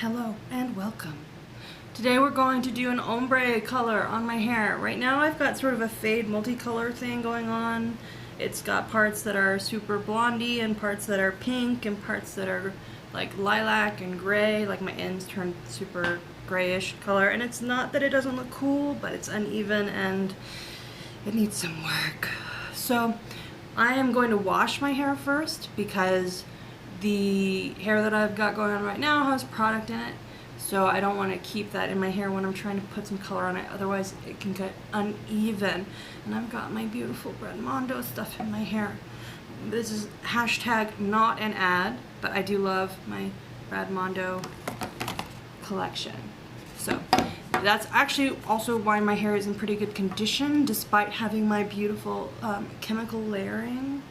Hello and welcome. Today we're going to do an ombre color on my hair. Right now I've got sort of a fade multicolor thing going on. It's got parts that are super blondie and parts that are pink and parts that are like lilac and gray, like my ends turned super grayish color. And it's not that it doesn't look cool, but it's uneven and it needs some work. So I am going to wash my hair first because the hair that I've got going on right now has product in it, so I don't want to keep that in my hair when I'm trying to put some color on it, otherwise it can get uneven. And I've got my beautiful Brad Mondo stuff in my hair. This is hashtag not an ad, but I do love my Brad Mondo collection. So that's actually also why my hair is in pretty good condition despite having my beautiful chemical layering.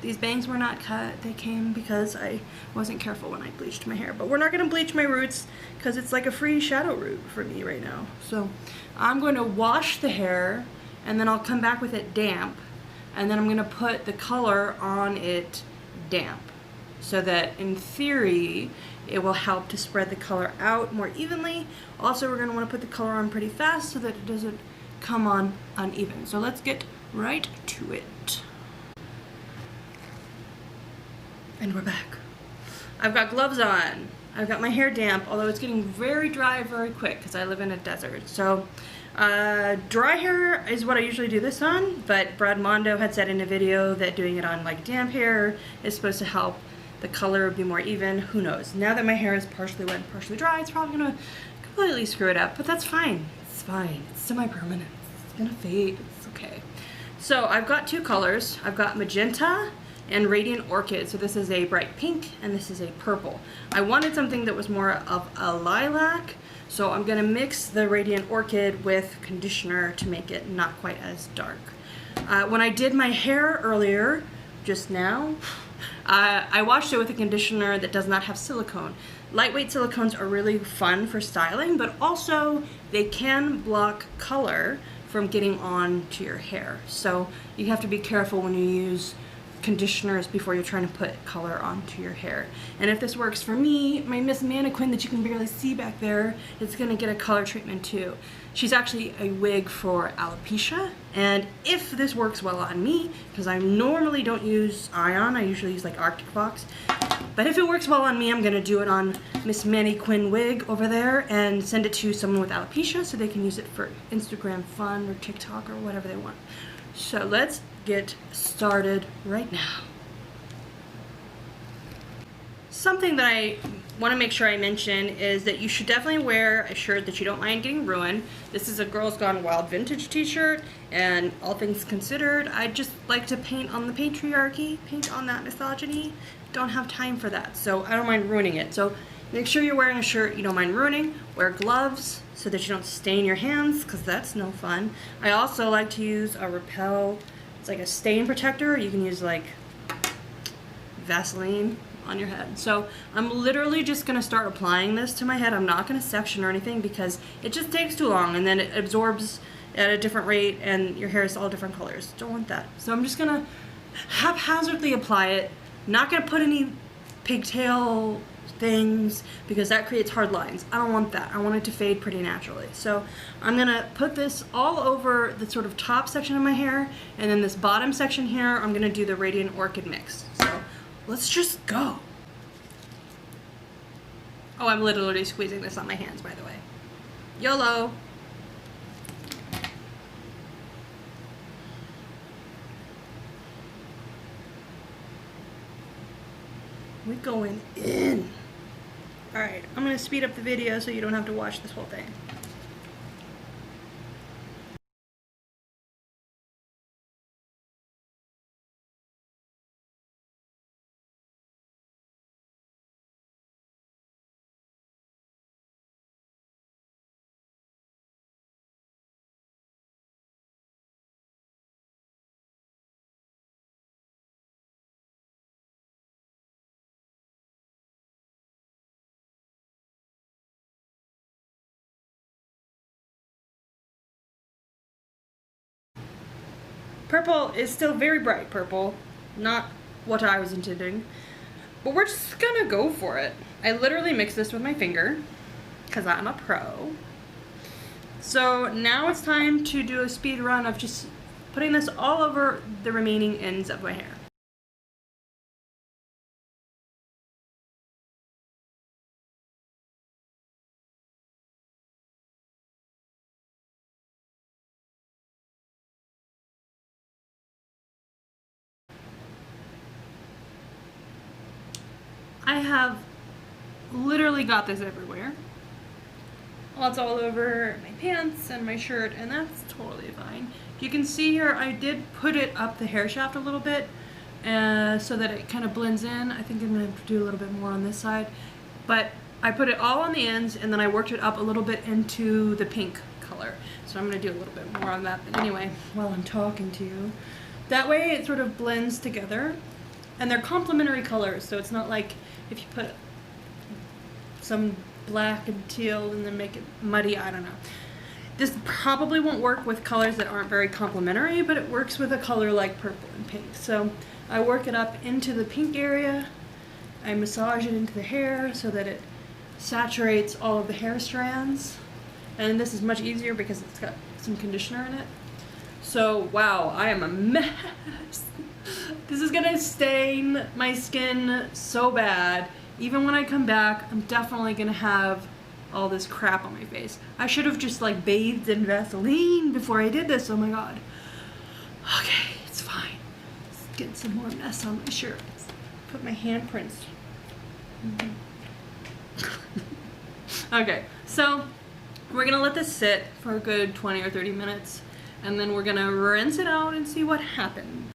These bangs were not cut. They came because I wasn't careful when I bleached my hair. But we're not going to bleach my roots because it's like a free shadow root for me right now. So I'm going to wash the hair and then I'll come back with it damp. And then I'm going to put the color on it damp. So that in theory, it will help to spread the color out more evenly. Also, we're going to want to put the color on pretty fast so that it doesn't come on uneven. So let's get right to it. And we're back. I've got gloves on. I've got my hair damp, although it's getting very dry very quick because I live in a desert. So dry hair is what I usually do this on, but Brad Mondo had said in a video that doing it on like damp hair is supposed to help the color be more even. Who knows? Now that my hair is partially wet and partially dry, it's probably gonna completely screw it up, but that's fine. It's fine. It's semi-permanent. It's gonna fade. It's okay. So I've got two colors. I've got magenta and Radiant Orchid. So this is a bright pink and this is a purple. I wanted something that was more of a lilac, so I'm gonna mix the Radiant Orchid with conditioner to make it not quite as dark. When I did my hair earlier, just now, I washed it with a conditioner that does not have silicone. Lightweight silicones are really fun for styling, but also they can block color from getting on to your hair. So you have to be careful when you use conditioners before you're trying to put color onto your hair. And if this works for me, my Miss Mannequin that you can barely see back there is gonna get a color treatment too. She's actually a wig for alopecia, and if this works well on me, because I normally don't use Ion, I usually use like Arctic Fox, but if it works well on me, I'm gonna do it on Miss Mannequin wig over there and send it to someone with alopecia so they can use it for Instagram fun or TikTok or whatever they want. So let's get started right now. Something that I want to make sure I mention is that you should definitely wear a shirt that you don't mind getting ruined. This is a Girls Gone Wild vintage t-shirt, and all things considered, I just like to paint on the patriarchy, paint on that misogyny. Don't have time for that, so I don't mind ruining it. So make sure you're wearing a shirt you don't mind ruining. Wear gloves so that you don't stain your hands, because that's no fun. I also like to use a Repel. It's like a stain protector. You can use like Vaseline on your head. So I'm literally just gonna start applying this to my head. I'm not gonna section or anything because it just takes too long and then it absorbs at a different rate and your hair is all different colors. Don't want that. So I'm just gonna haphazardly apply it. Not gonna put any pigtail things because that creates hard lines. I don't want that. I want it to fade pretty naturally. So I'm gonna put this all over the sort of top section of my hair, and then this bottom section here, I'm gonna do the Radiant Orchid mix. So let's just go. Oh, I'm literally squeezing this on my hands, by the way. YOLO. We're going in. Alright, I'm going to speed up the video so you don't have to watch this whole thing. Purple is still very bright purple, not what I was intending. But we're just gonna go for it. I literally mix this with my finger because I'm a pro. So now it's time to do a speed run of just putting this all over the remaining ends of my hair. I have literally got this everywhere. Well, it's all over my pants and my shirt, and that's totally fine. You can see here I did put it up the hair shaft a little bit so that it kind of blends in. I think I'm going to do a little bit more on this side. But I put it all on the ends, and then I worked it up a little bit into the pink color. So I'm going to do a little bit more on that. But anyway, while I'm talking to you, that way it sort of blends together. And they're complementary colors, so it's not like if you put some black and teal and then make it muddy, I don't know. This probably won't work with colors that aren't very complementary, but it works with a color like purple and pink. So I work it up into the pink area. I massage it into the hair so that it saturates all of the hair strands. And this is much easier because it's got some conditioner in it. So, wow, I am a mess. This is gonna stain my skin so bad. Even when I come back, I'm definitely gonna have all this crap on my face. I should have just like bathed in Vaseline before I did this, oh my god. Okay, it's fine. Let's get some more mess on my shirt. Put my handprints. Okay, so we're gonna let this sit for a good 20 or 30 minutes, and then we're gonna rinse it out and see what happened.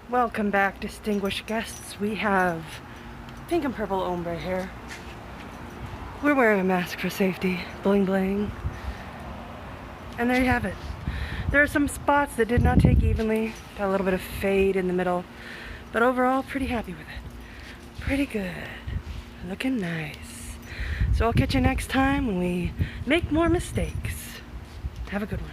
Welcome back, distinguished guests. We have pink and purple ombre here. We're wearing a mask for safety. Bling bling. And there you have it. There are some spots that did not take evenly. Got a little bit of fade in the middle. But overall, pretty happy with it. Pretty good. Looking nice. So I'll catch you next time when we make more mistakes. Have a good one.